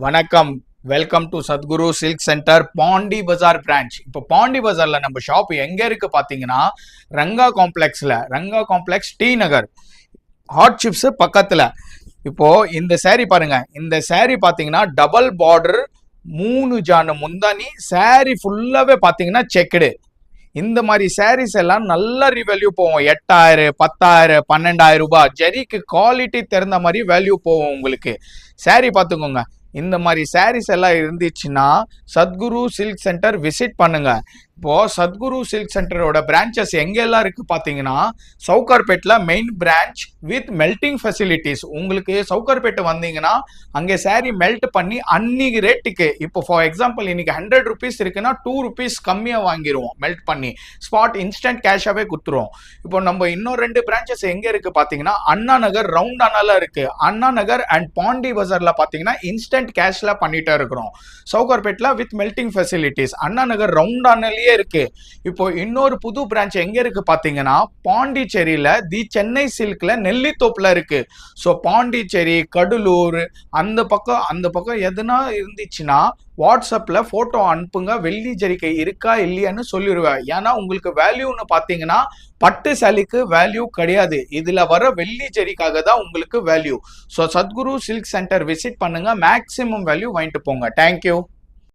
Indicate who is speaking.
Speaker 1: வணக்கம். Welcome to Sathguru silk centre Pondy Bazaar branch. இப்போ பாண்டி பஜார்ல நம்ம ஷாப் எங்க இருக்கு பாத்தீங்கன்னா Ranga complex T Nagar hot chips பக்கத்துல. இப்போ இந்த saree பாருங்க. இந்த saree பாத்தீங்கன்னா டபுள் பார்டர் 3 ஜான் முந்தானி. saree ஃபுல்லாவே பாத்தீங்கன்னா செக்குடு. இந்த மாதிரி sarees எல்லாம் நல்ல ரிவேல்யூ போகும். 8000 10,000 12,000 ரூபாய். ஜெரிக்கு குவாலிட்டி தெரிந்த மாதிரி வேல்யூ போகும். உங்களுக்கு saree பார்த்துக்கோங்க. இந்த மாதிரி sarees எல்லாம் இருந்துச்சுன்னா சத்குரு சில்க் சென்டர் விசிட் பண்ணுங்க. இப்போ சத்குரு சில்க் சென்டரோட பிரான்ச்சஸ் எங்கெல்லாம் இருக்கு பாத்தீங்கன்னா சவுகார்பேட்ல main branch with melting facilities. உங்களுக்கு சவுகார்பேட் வந்தீங்கன்னா அங்கே saree மெல்ட் பண்ணி அன்னைக்கு ரேட்டுக்கு, இப்போ ஃபார் எக்ஸாம்பிள் இன்னைக்கு 100 ருபீஸ் இருக்குன்னா 2 ருபீஸ் கம்மியா வாங்கிடுவோம். மெல்ட் பண்ணி ஸ்பாட் இன்ஸ்டன்ட் கேஷாவே குத்துருவோம். இப்போ நம்ம இன்னும் 2 பிரான்ச்சஸ் எங்க இருக்கு பாத்தீங்கன்னா அண்ணா நகர் ரவுண்டானால இருக்கு. அண்ணா நகர் அண்ட் பாண்டி பஜார்ல பாத்தீங்கன்னா இன்ஸ்டன்ட் கேஷ்ல பண்ணிட்டே இருக்கிறோம். சவுகார்பேட்ல with melting facilities. Anna Nagar ரவுண்டானாலேயே இருக்கு. இப்போ இன்னொரு புது பிரான்ச் எங்க இருக்கு பாத்தீங்கன்னா பாண்டிச்சேரியில தி சென்னை சில்க்ல நெல்லித்தோப்புல இருக்கு. சோ பாண்டிச்சேரி கடலூர் அந்த பக்கம் எதுனா இருந்துச்சுன்னா வாட்ஸ்அப்ல போட்டோ அனுப்புங்க. வெள்ளி ஜரிகை இருக்கா இல்லையான்னு சொல்லிடுவேன். ஏன்னா உங்களுக்கு வேல்யூன்னு பாத்தீங்கன்னா பட்டு சேலைக்கு வேல்யூ கிடையாது. இதுல வர வெள்ளி ஜரிக்காக தான் உங்களுக்கு value. So Sathguru silk centre visit பண்ணுங்க. மேக்ஸிமம் வேல்யூ வாங்கிட்டு போங்க. தேங்க்யூ.